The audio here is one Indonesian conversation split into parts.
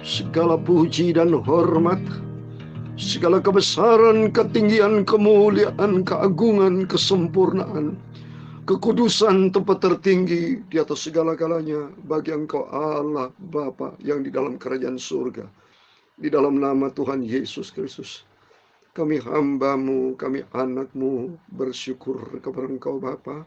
Segala puji dan hormat, segala kebesaran, ketinggian, kemuliaan, keagungan, kesempurnaan, kekudusan tempat tertinggi di atas segala-galanya bagi Engkau Allah Bapa yang di dalam kerajaan surga. Di dalam nama Tuhan Yesus Kristus, kami hamba-Mu, kami anak-Mu, bersyukur kepada Engkau Bapa.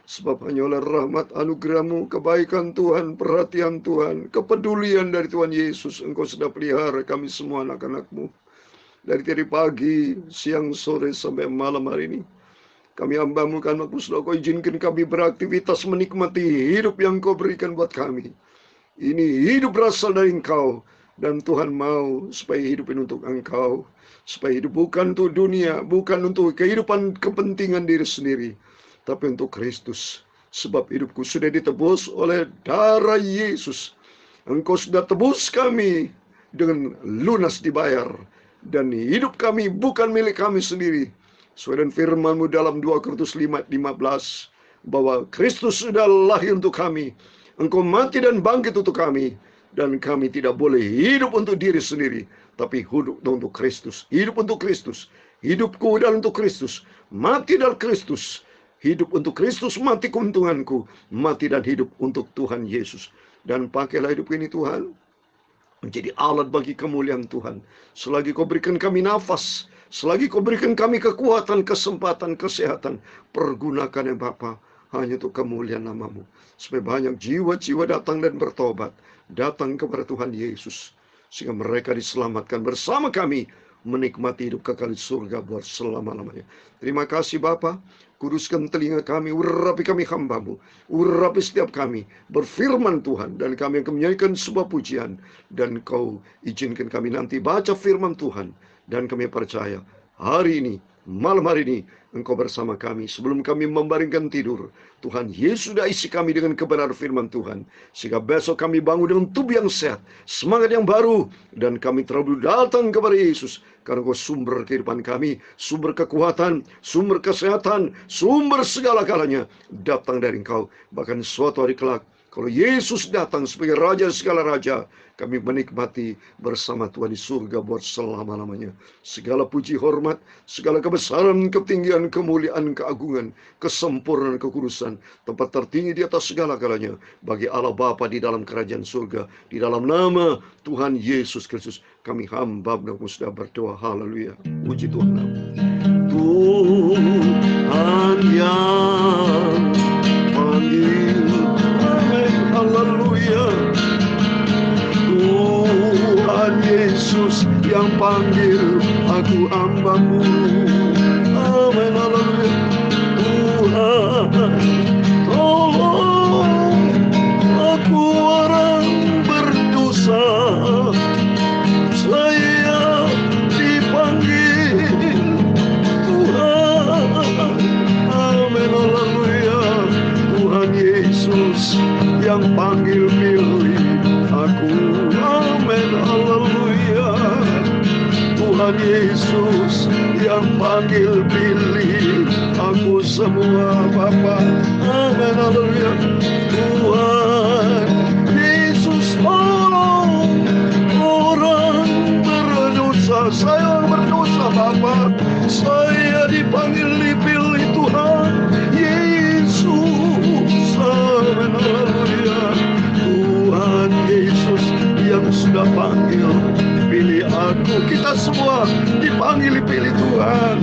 Sebab hanya oleh rahmat anugerah-Mu, kebaikan Tuhan, perhatian Tuhan, kepedulian dari Tuhan Yesus, Engkau sudah pelihara kami semua anak-anak-Mu. Dari pagi, siang, sore, sampai malam hari ini. Kami hamba-Mu, anak-Mu, sudah Kau izinkan kami beraktivitas menikmati hidup yang Kau berikan buat kami. Ini hidup berasal dari Engkau. Dan Tuhan mau supaya hidup ini untuk Engkau. Supaya hidup bukan untuk dunia, bukan untuk kehidupan kepentingan diri sendiri, tapi untuk Kristus. Sebab hidupku sudah ditebus oleh darah Yesus. Engkau sudah tebus kami dengan lunas dibayar. Dan hidup kami bukan milik kami sendiri. Sesuai dengan firman-Mu dalam 2 Korintus 5:15, bahwa Kristus sudah lahir untuk kami. Engkau mati dan bangkit untuk kami. Dan kami tidak boleh hidup untuk diri sendiri, tapi hidup untuk Kristus. Hidup untuk Kristus. Hidupku adalah untuk Kristus. Mati dalam Kristus. Hidup untuk Kristus, mati keuntunganku. Mati dan hidup untuk Tuhan Yesus. Dan pakailah hidup ini Tuhan menjadi alat bagi kemuliaan Tuhan. Selagi Kau berikan kami nafas, selagi Kau berikan kami kekuatan, kesempatan, kesehatan, pergunakan ya Bapa hanya untuk kemuliaan nama-Mu. Supaya banyak jiwa-jiwa datang dan bertobat, datang kepada Tuhan Yesus, sehingga mereka diselamatkan bersama kami menikmati hidup kekal di surga buat selama-lamanya. Terima kasih Bapa. Kuduskan telinga kami, urapi kami hamba-Mu, urapi setiap kami, berfirman Tuhan, dan kami akan menyanyikan sebuah pujian, dan Kau izinkan kami nanti baca firman Tuhan, dan kami percaya hari ini, malam hari ini, Engkau bersama kami. Sebelum kami membaringkan tidur, Tuhan Yesus sudah isi kami dengan kebenaran firman Tuhan, sehingga besok kami bangun dengan tubuh yang sehat, semangat yang baru, dan kami terlalu datang kepada Yesus, karena Kau sumber kehidupan kami, sumber kekuatan, sumber kesehatan, sumber segala-galanya datang dari Engkau. Bahkan suatu hari kelak, kalau Yesus datang sebagai Raja segala Raja, kami menikmati bersama Tuhan di surga buat selama-lamanya. Segala puji hormat, segala kebesaran, ketinggian, kemuliaan, keagungan, kesempurnaan, kekudusan, tempat tertinggi di atas segala-galanya bagi Allah Bapa di dalam kerajaan surga. Di dalam nama Tuhan Yesus Kristus, kami hamba-Mu sudah berdoa. Haleluya. Puji Tuhan. Tuhan yang panggil, amin, haleluya. Tuhan Yesus yang panggil aku hamba-Mu, amin, haleluya. Tuhan, tolong aku orang berdosa, saya dipanggil Tuhan, amin, haleluya. Tuhan Yesus yang panggil pilih aku, amin, haleluya. Tuhan Yesus yang panggil pilih aku semua Bapa, amin, haleluya. Tuhan Yesus tolong orang berdosa, saya berdosa Bapa, saya dipanggil dipilih Tuhan Yesus, amin, haleluya. Tuhan Yesus yang sudah panggil pilih aku, kita semua dipanggil pilih Tuhan.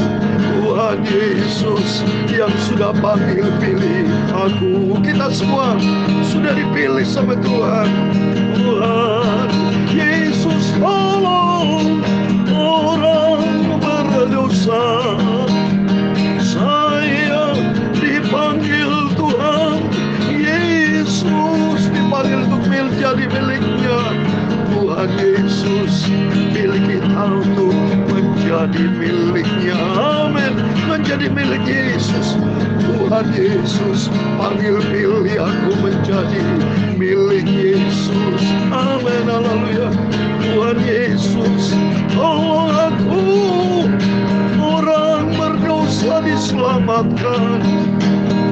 Tuhan Yesus yang sudah panggil pilih aku, kita semua sudah dipilih sama Tuhan. Tuhan Yesus tolong orang berdosa, saya dipanggil Tuhan Yesus, dipanggil untuk menjadi miliknya. Tuhan Yesus pilih kita untuk menjadi miliknya, amin, menjadi milik Yesus. Tuhan Yesus panggil pilih aku menjadi milik Yesus, amin, haleluya. Tuhan Yesus tolong aku orang berdosa diselamatkan,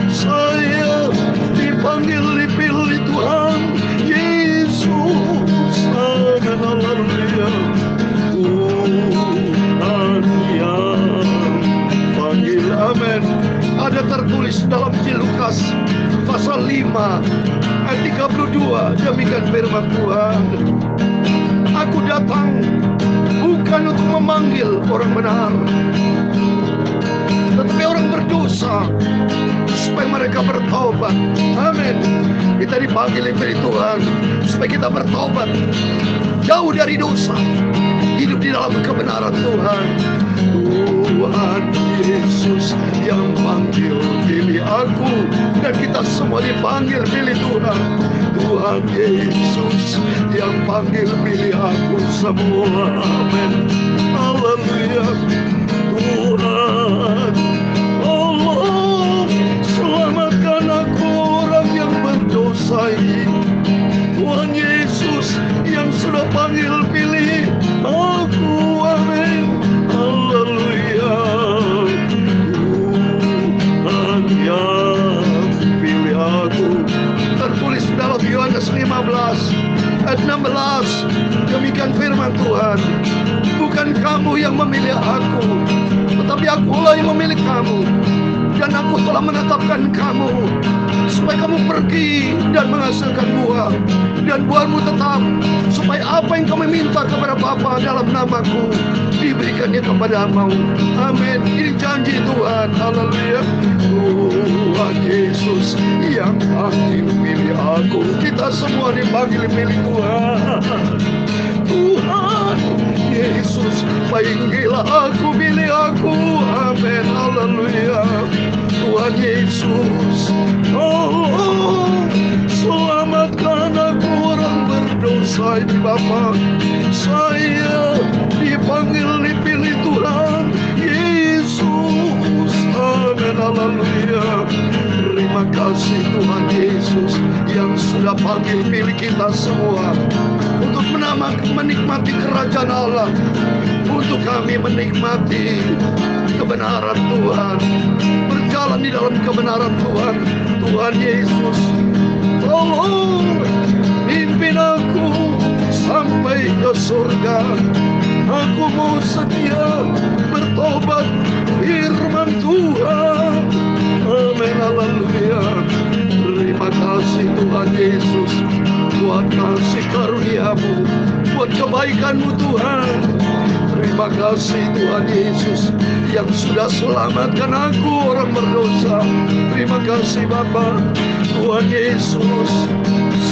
saya dipanggil dipilih Tuhan Yesus, amin, ayat 32, demikian firman Tuhan. Aku datang bukan untuk memanggil orang benar, tetapi orang berdosa, supaya mereka bertobat. Amin. Kita dipanggil oleh Tuhan supaya kita bertobat, jauh dari dosa, hidup di dalam kebenaran Tuhan. Tuhan Yesus yang panggil pilih aku, dan kita semua dipanggil pilih Tuhan. Tuhan Yesus yang panggil pilih aku semua. Amin. Haleluya. Tuhan, Allah, selamatkan aku orang yang berdosa ini. Tuhan Yesus yang sudah panggil pilih aku. Amin. Haleluya. Tuhan yang pilih aku. Tertulis dalam Yohanes 15 ayat 16, demikian firman Tuhan. Bukan kamu yang memilih aku, tetapi akulah yang memilih kamu, dan aku telah menetapkan kamu supaya kamu pergi dan menghasilkan buah, dan buahmu tetap, supaya apa yang kamu minta kepada Bapa dalam namaku diberikannya kepadamu. Amin. Ini janji Tuhan. Haleluya. Tuhan Yesus yang panggil pilih aku. Kita semua dipanggil pilih Tuhan. Tuhan Yesus panggil aku, pilih aku. Amin. Haleluya. Tuhan Yesus, oh, selamatkan aku orang berdosa ini Bapa. Saya dipanggil dipilih Tuhan Yesus. Amin. Haleluya. Terima kasih Tuhan Yesus yang sudah panggil pilih kita semua untuk menikmati kerajaan Allah, untuk kami menikmati kebenaran Tuhan, berjalan di dalam kebenaran Tuhan. Tuhan Yesus, tolong pimpin aku sampai ke surga. Aku mau setia bertobat firman Tuhan. Amin. Haleluya. Terima kasih Tuhan Yesus buat kasih karunia-Mu, buat kebaikan-Mu Tuhan. Terima kasih Tuhan Yesus yang sudah selamatkan aku orang berdosa. Terima kasih Bapa. Tuhan Yesus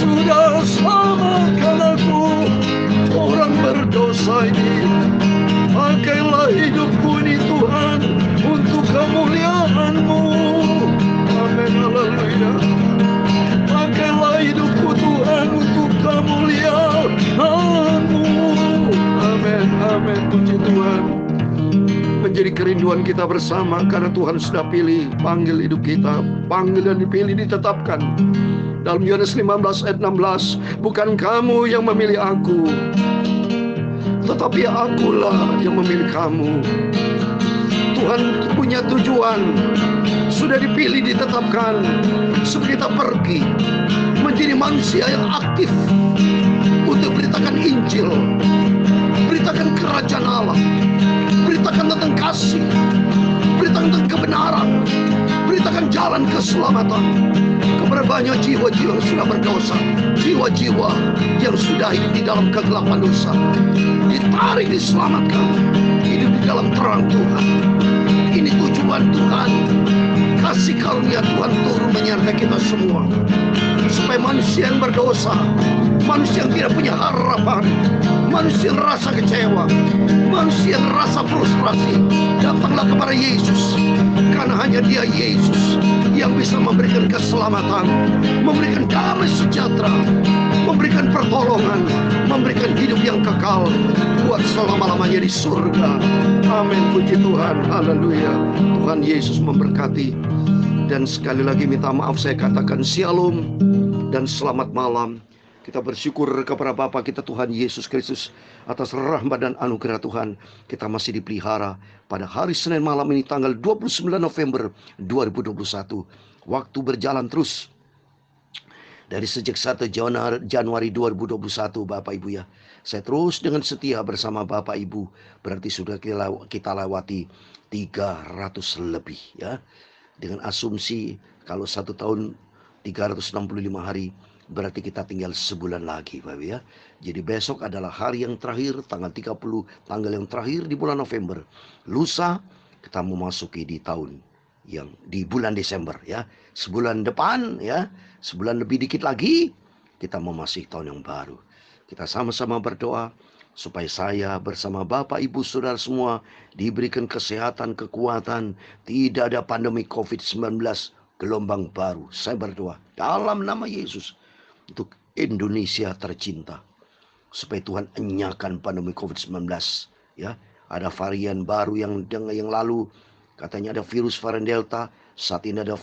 sudah selamatkan aku orang berdosa ini. Pakailah hidupku ini Tuhan untuk kemuliaan-Mu. Amin. Haleluya. Pakailah hidupku Tuhan untuk kemuliaan-Mu. Amin. Amin. Puji Tuhan. Menjadi kerinduan kita bersama karena Tuhan sudah pilih, panggil hidup kita. Panggil dan dipilih, ditetapkan. Dalam Yohanes 15 ayat 16, bukan kamu yang memilih aku, tetapi akulah yang memilih kamu. Tuhan punya tujuan, sudah dipilih, ditetapkan, supaya kita pergi menjadi manusia yang aktif untuk beritakan Injil, beritakan kerajaan Allah, beritakan tentang kasih, beritakan tentang kebenaran, beritakan jalan keselamatan kepada banyak jiwa-jiwa yang sudah berdosa, jiwa-jiwa yang sudah hidup di dalam kegelapan dosa, ditarik, diselamatkan, hidup di dalam terang Tuhan. Ini tujuan Tuhan. Kasih karunia Tuhan turun menyertai kita semua, supaya manusia yang berdosa, manusia yang tidak punya harapan, manusia yang rasa kecewa, manusia yang rasa frustrasi, datanglah kepada Yesus, karena hanya Dia Yesus yang bisa memberikan keselamatan, memberikan damai sejahtera, memberikan pertolongan, memberikan hidup yang kekal buat selama-lamanya di surga. Amin. Puji Tuhan. Haleluya. Tuhan Yesus memberkati. Dan sekali lagi minta maaf, saya katakan shalom dan selamat malam. Kita bersyukur kepada Bapa kita Tuhan Yesus Kristus atas rahmat dan anugerah Tuhan. Kita masih dipelihara pada hari Senin malam ini tanggal 29 November 2021. Waktu berjalan terus. Dari sejak 1 Januari 2021 Bapak Ibu ya. Saya terus dengan setia bersama Bapak Ibu. Berarti sudah kita lewati 300 lebih ya. Dengan asumsi kalau 1 tahun 365 hari, berarti kita tinggal sebulan lagi, Bapak ya. Jadi besok adalah hari yang terakhir, tanggal 30, tanggal yang terakhir di bulan November. Lusa kita memasuki di tahun yang di bulan Desember ya. Sebulan depan ya, sebulan lebih dikit lagi kita memasuki tahun yang baru. Kita sama-sama berdoa supaya saya bersama Bapak Ibu Saudara semua diberikan kesehatan, kekuatan, tidak ada pandemi COVID-19 gelombang baru. Saya berdoa dalam nama Yesus untuk Indonesia tercinta, supaya Tuhan enyahkan pandemi COVID-19 ya. Ada varian baru yang lalu katanya ada virus varian Delta, saat ini ada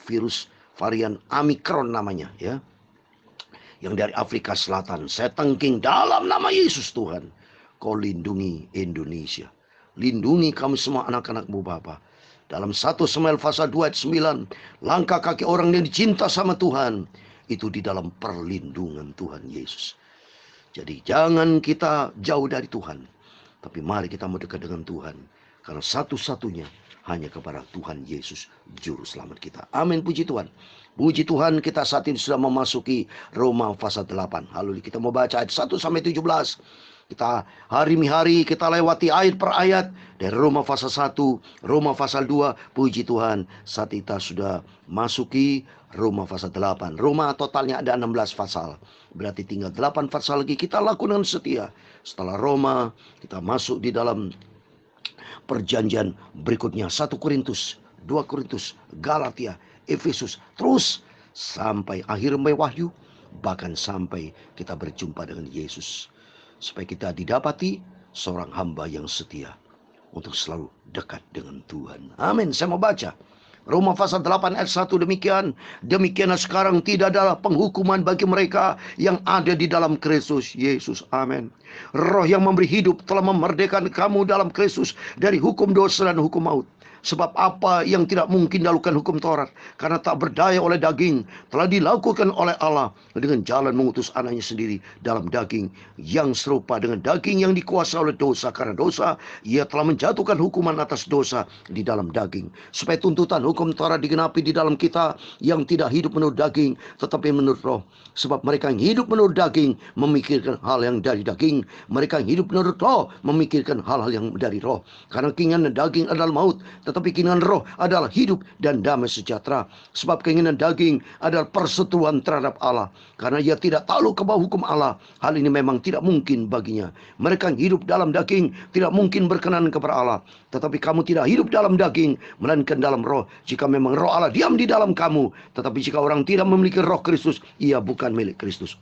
virus varian Omicron namanya ya, yang dari Afrika Selatan. Saya tengking dalam nama Yesus Tuhan, Kau lindungi Indonesia, lindungi kami semua anak-anak-Mu Bapa. Dalam 1 Samuel pasal 2 ayat 9, langkah kaki orang yang dicinta sama Tuhan itu di dalam perlindungan Tuhan Yesus. Jadi jangan kita jauh dari Tuhan, tapi mari kita mendekat dengan Tuhan, karena satu-satunya hanya kepada Tuhan Yesus Juru Selamat kita. Amin, puji Tuhan. Puji Tuhan, kita saat ini sudah memasuki Roma pasal 8. Lalu kita mau baca ayat 1 sampai 17. Kita hari-hari kita lewati ayat per ayat dari Roma pasal 1, Roma pasal 2. Puji Tuhan, saat kita sudah masuki Roma pasal 8. Roma totalnya ada 16 pasal. Berarti tinggal 8 pasal lagi kita lakukan setia. Setelah Roma, kita masuk di dalam perjanjian berikutnya. 1 Korintus, 2 Korintus, Galatia, Efesus. Terus sampai akhir Wahyu. Bahkan sampai kita berjumpa dengan Yesus. Supaya kita didapati seorang hamba yang setia untuk selalu dekat dengan Tuhan. Amin. Saya mau baca Roma pasal 8 ayat 1 demikian. Demikianlah sekarang tidak ada penghukuman bagi mereka yang ada di dalam Kristus Yesus. Amin. Roh yang memberi hidup telah memerdekakan kamu dalam Kristus dari hukum dosa dan hukum maut. Sebab apa yang tidak mungkin dilakukan hukum Taurat, karena tak berdaya oleh daging, telah dilakukan oleh Allah dengan jalan mengutus anaknya sendiri dalam daging, yang serupa dengan daging yang dikuasai oleh dosa. Karena dosa, ia telah menjatuhkan hukuman atas dosa di dalam daging, supaya tuntutan hukum Taurat digenapi di dalam kita yang tidak hidup menurut daging, tetapi menurut roh. Sebab mereka yang hidup menurut daging memikirkan hal yang dari daging, mereka yang hidup menurut roh memikirkan hal-hal yang dari roh. Karena keinginan daging adalah maut, tetapi keinginan roh adalah hidup dan damai sejahtera. Sebab keinginan daging adalah perseteruan terhadap Allah, karena ia tidak takluk ke bawah hukum Allah. Hal ini memang tidak mungkin baginya. Mereka yang hidup dalam daging tidak mungkin berkenan kepada Allah. Tetapi kamu tidak hidup dalam daging, melainkan dalam roh, jika memang roh Allah diam di dalam kamu. Tetapi jika orang tidak memiliki roh Kristus, ia bukan milik Kristus.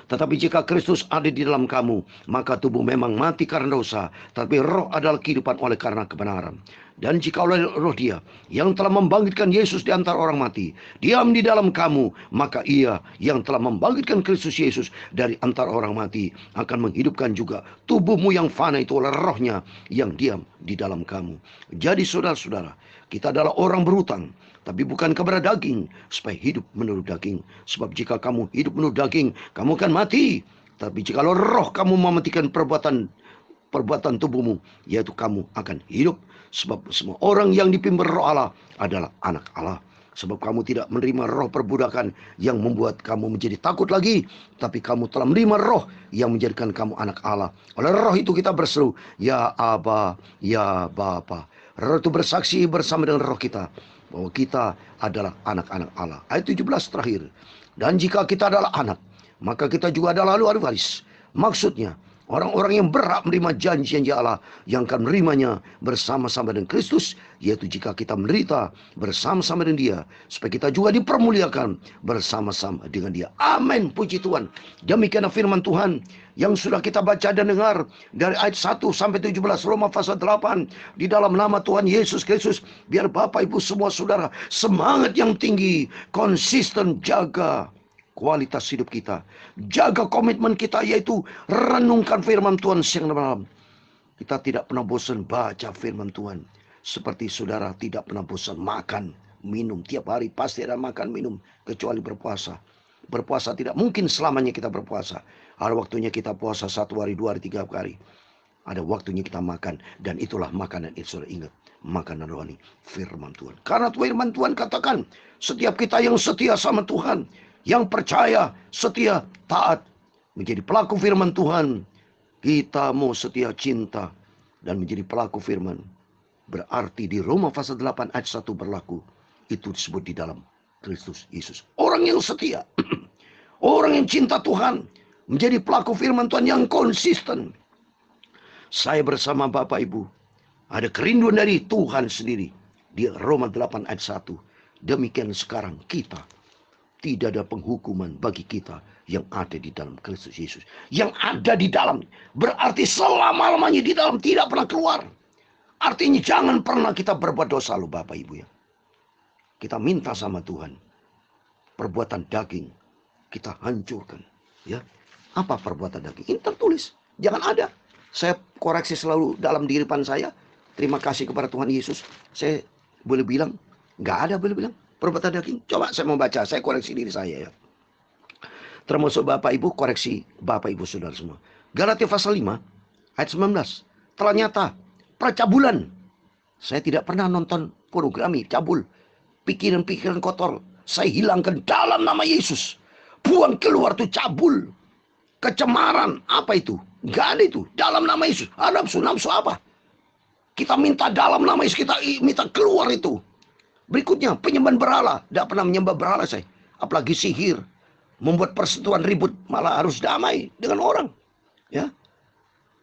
Tetapi jika Kristus ada di dalam kamu, maka tubuh memang mati karena dosa, tapi roh adalah kehidupan oleh karena kebenaran. Dan jika oleh roh Dia yang telah membangkitkan Yesus di antara orang mati diam di dalam kamu, maka Ia yang telah membangkitkan Kristus Yesus dari antara orang mati akan menghidupkan juga tubuhmu yang fana itu oleh rohnya yang diam di dalam kamu. Jadi saudara-saudara, kita adalah orang berhutang, tapi bukan kepada daging, supaya hidup menurut daging. Sebab jika kamu hidup menurut daging, kamu akan mati. Tapi jika roh kamu mematikan perbuatan tubuhmu, yaitu kamu akan hidup. Sebab semua orang yang dipimpin roh Allah adalah anak Allah. Sebab kamu tidak menerima roh perbudakan yang membuat kamu menjadi takut lagi, tapi kamu telah menerima roh yang menjadikan kamu anak Allah. Oleh roh itu kita berseru, Ya Aba, Ya Bapa. Roh itu bersaksi bersama dengan roh kita bahwa kita adalah anak-anak Allah. Ayat 17 terakhir. Dan jika kita adalah anak, maka kita juga adalah ahli waris. Maksudnya, orang-orang yang berhak menerima janji Allah yang akan menerimanya bersama-sama dengan Kristus, yaitu jika kita menderita bersama-sama dengan Dia, supaya kita juga dipermuliakan bersama-sama dengan Dia. Amin, puji Tuhan. Demikianlah firman Tuhan yang sudah kita baca dan dengar dari ayat 1 sampai 17 Roma pasal 8. Di dalam nama Tuhan Yesus Kristus, biar Bapak Ibu semua saudara semangat yang tinggi, konsisten jaga kualitas hidup kita, jaga komitmen kita, yaitu renungkan firman Tuhan siang dan malam. Kita tidak pernah bosan baca firman Tuhan, seperti saudara tidak pernah bosan makan, minum. Tiap hari pasti ada makan, minum, kecuali berpuasa. Berpuasa tidak mungkin selamanya kita berpuasa. Ada waktunya kita puasa 1 hari, 2 hari, 3 hari. Ada waktunya kita makan, dan itulah makanan itu. Saudara ingat, makanan rohani, firman Tuhan. Karena firman Tuhan katakan, setiap kita yang setia sama Tuhan, yang percaya, setia, taat, menjadi pelaku firman Tuhan, kita mau setia, cinta, dan menjadi pelaku firman. Berarti di Roma pasal 8 ayat 1 berlaku. Itu disebut di dalam Kristus Yesus. Orang yang setia, orang yang cinta Tuhan, menjadi pelaku firman Tuhan yang konsisten. Saya bersama Bapak Ibu ada kerinduan dari Tuhan sendiri. Di Roma 8 ayat 1. Demikian sekarang kita, tidak ada penghukuman bagi kita yang ada di dalam Kristus Yesus. Yang ada di dalam, berarti selama-lamanya di dalam, tidak pernah keluar. Artinya jangan pernah kita berbuat dosa loh Bapak Ibu ya. Kita minta sama Tuhan, perbuatan daging kita hancurkan. Ya, apa perbuatan daging? Ini tertulis, jangan ada. Saya koreksi selalu dalam diri saya. Terima kasih kepada Tuhan Yesus. Saya boleh bilang, nggak ada boleh bilang perbuatan daging. Coba saya mau baca, saya koreksi diri saya ya. Termasuk Bapak Ibu, koreksi Bapak Ibu saudara semua. Galatia pasal 5 ayat 19. Telah nyata percabulan. Saya tidak pernah nonton pornografi, cabul. Pikiran-pikiran kotor saya hilangkan dalam nama Yesus. Buang keluar tuh cabul. Kecemaran, apa itu? Nggak ada itu. Dalam nama Yesus. Nafsu apa? Kita minta dalam nama Yesus, kita minta keluar itu. Berikutnya, penyembahan berhala. Tidak pernah menyembah berhala saya. Apalagi sihir. Membuat persetujuan ribut. Malah harus damai dengan orang. Ya,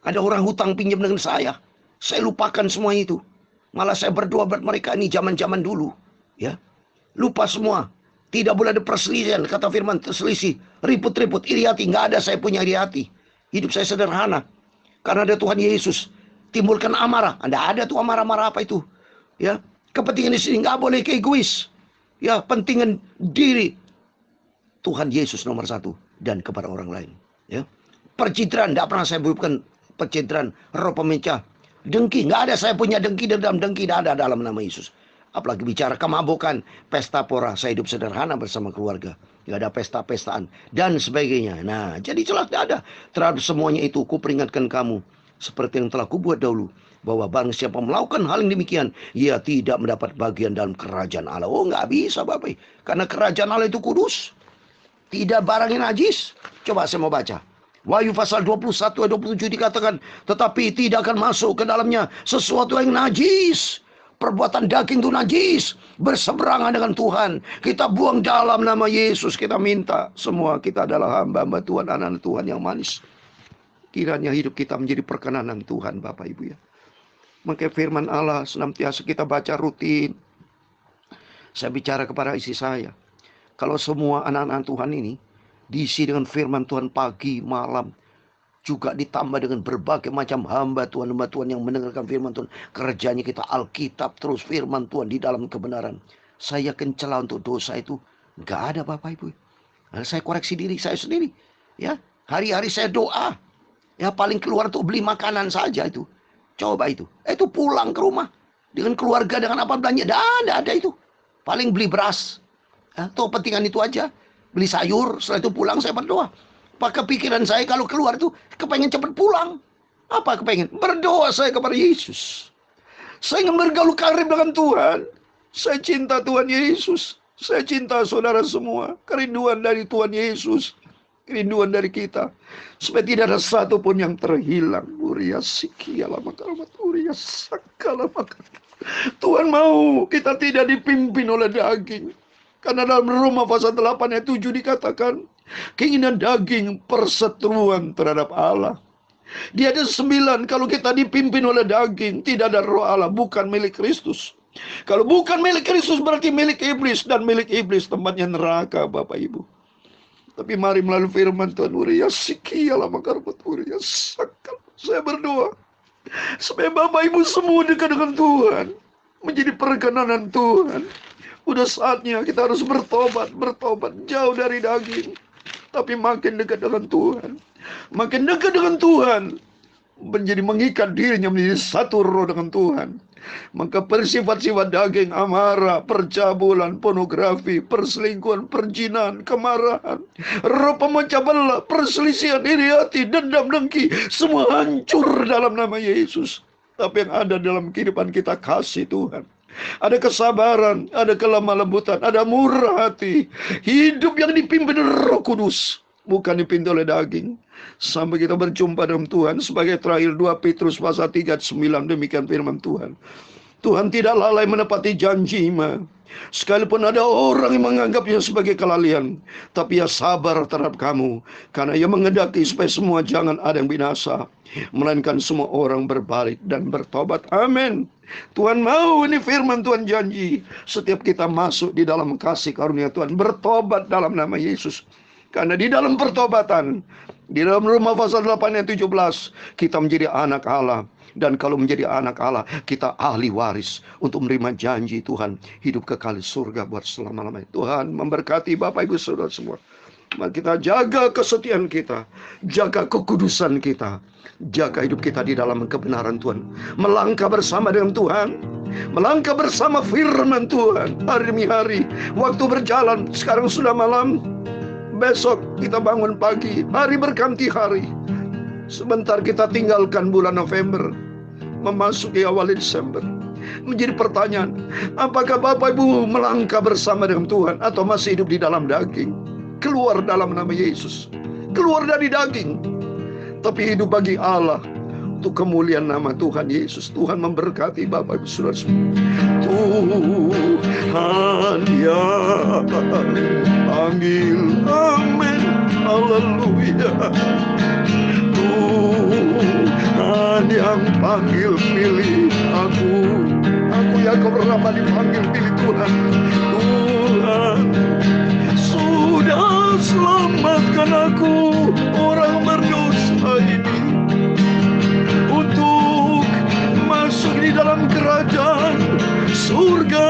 ada orang hutang pinjam dengan saya. Saya lupakan semua itu. Malah saya berdoa buat mereka ini zaman-zaman dulu. Ya, lupa semua. Tidak boleh ada perselisihan. Kata firman, terselisih. Ribut-ribut, iri hati. Nggak ada saya punya iri hati. Hidup saya sederhana. Karena ada Tuhan Yesus. Timbulkan amarah. Anda ada tuh amarah-amarah apa itu? Ya, kepentingan di sini nggak boleh egois. Ya, pentingan diri. Tuhan Yesus nomor 1 dan kepada orang lain. Ya, percitraan tidak pernah saya bukan percitraan, roh pemecah, dengki nggak ada saya punya dengki, dendam, dengki tidak ada dalam nama Yesus. Apalagi bicara kemabukan, pesta pora, saya hidup sederhana bersama keluarga. Nggak ada pesta-pestaan dan sebagainya. Nah, jadi celak tidak ada. Terhadap semuanya itu, kuperingatkan kamu seperti yang telah kubuat dahulu, bahwa barang siapa melakukan hal yang demikian, ia tidak mendapat bagian dalam kerajaan Allah. Oh, nggak bisa Bapak, karena kerajaan Allah itu kudus, tidak barang yang najis. Coba saya mau baca Wahyu pasal 21 ayat 27 dikatakan, tetapi tidak akan masuk ke dalamnya sesuatu yang najis. Perbuatan daging itu najis, berseberangan dengan Tuhan. Kita buang dalam nama Yesus. Kita minta semua kita adalah hamba-hamba Tuhan, anak-anak Tuhan yang manis. Kiranya hidup kita menjadi perkenanan Tuhan Bapak Ibu ya. Maka firman Allah senantiasa kita baca rutin. Saya bicara kepada istri saya, kalau semua anak-anak Tuhan ini diisi dengan firman Tuhan pagi, malam, juga ditambah dengan berbagai macam hamba Tuhan yang mendengarkan firman Tuhan. Kerjanya kita Alkitab terus firman Tuhan di dalam kebenaran. Saya yakin celah untuk dosa itu nggak ada Bapak Ibu. Nah, saya koreksi diri saya sendiri. Ya, hari-hari saya doa. Ya, paling keluar untuk beli makanan saja itu. Coba itu. Itu pulang ke rumah dengan keluarga, dengan apa belanja. Tidak ada itu. Paling beli beras. Ya, tuh pentingan itu aja. Beli sayur, setelah itu pulang saya berdoa. Maka pikiran saya kalau keluar itu kepengen cepat pulang. Apa kepengen? Berdoa saya kepada Yesus. Saya ingin bergaul karib dengan Tuhan. Saya cinta Tuhan Yesus. Saya cinta saudara semua. Kerinduan dari Tuhan Yesus. Kerinduan dari kita. Supaya tidak ada satu pun yang terhilang. Tuhan mau kita tidak dipimpin oleh daging. Karena dalam Roma pasal 8 ayat 7 dikatakan, keinginan daging perseteruan terhadap Allah. Di ayat 9, kalau kita dipimpin oleh daging, tidak ada roh Allah, bukan milik Kristus. Kalau bukan milik Kristus berarti milik iblis, dan milik iblis tempatnya neraka Bapak Ibu. Tapi mari melalui firman Tuhan, saya berdoa supaya Bapak Ibu semua dekat dengan Tuhan, menjadi perkenanan Tuhan. Udah saatnya kita harus bertobat jauh dari daging, tapi makin dekat dengan Tuhan. Makin dekat dengan Tuhan, menjadi mengikat dirinya menjadi satu roh dengan Tuhan. Maka persifat-sifat daging, amarah, percabulan, pornografi, perselingkuhan, perjinahan, kemarahan, roh pemecah belah, perselisihan, iri hati, dendam, dengki, semua hancur dalam nama Yesus. Tapi yang ada dalam kehidupan kita kasih Tuhan. Ada kesabaran, ada kelemah lembutan, ada murah hati. Hidup yang dipimpin Roh Kudus, bukan dipimpin oleh daging. Sampai kita berjumpa dengan Tuhan. Sebagai terakhir 2 Petrus pasal 3 ayat 9, demikian firman Tuhan. Tuhan tidak lalai menepati janji-Nya. Sekalipun ada orang yang menganggapnya sebagai kelalaian, tapi Ia sabar terhadap kamu, karena Ia menghendaki supaya semua jangan ada yang binasa, melainkan semua orang berbalik dan bertobat. Amin. Tuhan mau, ini firman Tuhan janji, setiap kita masuk di dalam kasih karunia Tuhan, bertobat dalam nama Yesus. Karena di dalam pertobatan, di dalam Roma pasal 8 ayat 17, kita menjadi anak Allah. Dan kalau menjadi anak Allah, kita ahli waris untuk menerima janji Tuhan, hidup kekal di surga buat selama-lamanya. Tuhan memberkati Bapak Ibu Saudara semua. Mari kita jaga kesetiaan kita, jaga kekudusan kita, jaga hidup kita di dalam kebenaran Tuhan. Melangkah bersama dengan Tuhan, melangkah bersama firman Tuhan hari demi hari. Waktu berjalan, sekarang sudah malam, besok kita bangun pagi, hari berganti hari. Sebentar kita tinggalkan bulan November, memasuki awal Desember. Menjadi pertanyaan, apakah Bapak Ibu melangkah bersama dengan Tuhan, atau masih hidup di dalam daging? Keluar dalam nama Yesus, keluar dari daging, tapi hidup bagi Allah, untuk kemuliaan nama Tuhan Yesus. Tuhan memberkati Bapak Ibu Saudara semua. Tuhan yang panggil, amin, haleluya. Tuhan yang panggil pilih aku Yakob Rama dipanggil pilih Tuhan. Tuhan sudah selamatkan aku, orang berdosa ini, untuk masuk di dalam kerajaan surga.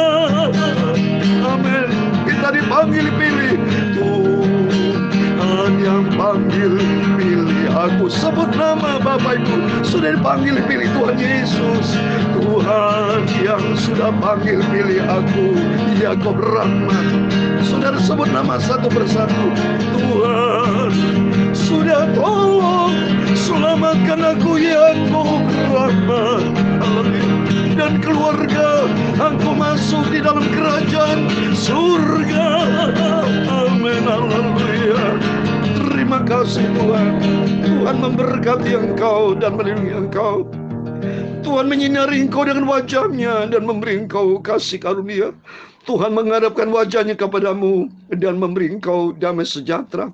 Amin. Kita dipanggil pilih. Tuhan yang panggil pilih aku. Sebut nama Bapak Ibu, sudah dipanggil pilih Tuhan Yesus. Tuhan yang sudah panggil pilih aku, Yakob Rahmat. Saudara sebut nama satu persatu. Tuhan sudah tolong selamatkan aku, Yakob Rahmat. Dan keluarga aku masuk di dalam kerajaan surga. Amin, haleluya. Terima kasih Tuhan. Tuhan memberkati engkau dan melindungi engkau. Tuhan menyinari engkau dengan wajah-Nya dan memberi engkau kasih karunia. Tuhan menghadapkan wajah-Nya kepadamu dan memberi engkau damai sejahtera.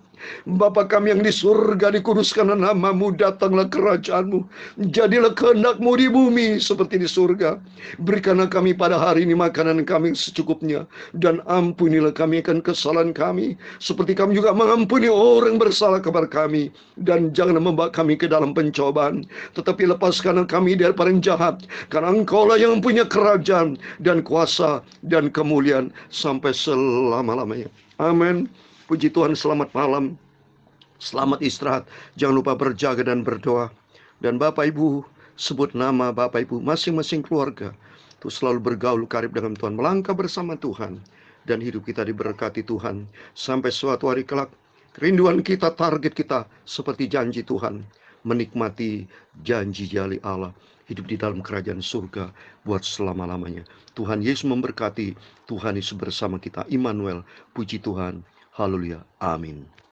Bapa kami yang di surga, dikuduskanlah nama-Mu, datanglah kerajaan-Mu, jadilah kehendak-Mu di bumi seperti di surga. Berikanlah kami pada hari ini makanan kami secukupnya, dan ampunilah kami akan kesalahan kami, seperti kami juga mengampuni orang bersalah kepada kami. Dan janganlah membawa kami ke dalam pencobaan, tetapi lepaskanlah kami daripada yang jahat, karena Engkau-lah yang mempunyai kerajaan dan kuasa dan kemuliaan sampai selama-lamanya. Amin. Puji Tuhan, selamat malam, selamat istirahat. Jangan lupa berjaga dan berdoa. Dan Bapak Ibu, sebut nama Bapak Ibu masing-masing keluarga, untuk selalu bergaul karib dengan Tuhan, melangkah bersama Tuhan, dan hidup kita diberkati Tuhan sampai suatu hari kelak. Kerinduan kita, target kita seperti janji Tuhan, menikmati janji jali Allah, hidup di dalam kerajaan surga buat selama-lamanya. Tuhan Yesus memberkati. Tuhan Yesus bersama kita. Immanuel. Puji Tuhan. Haleluya. Amin.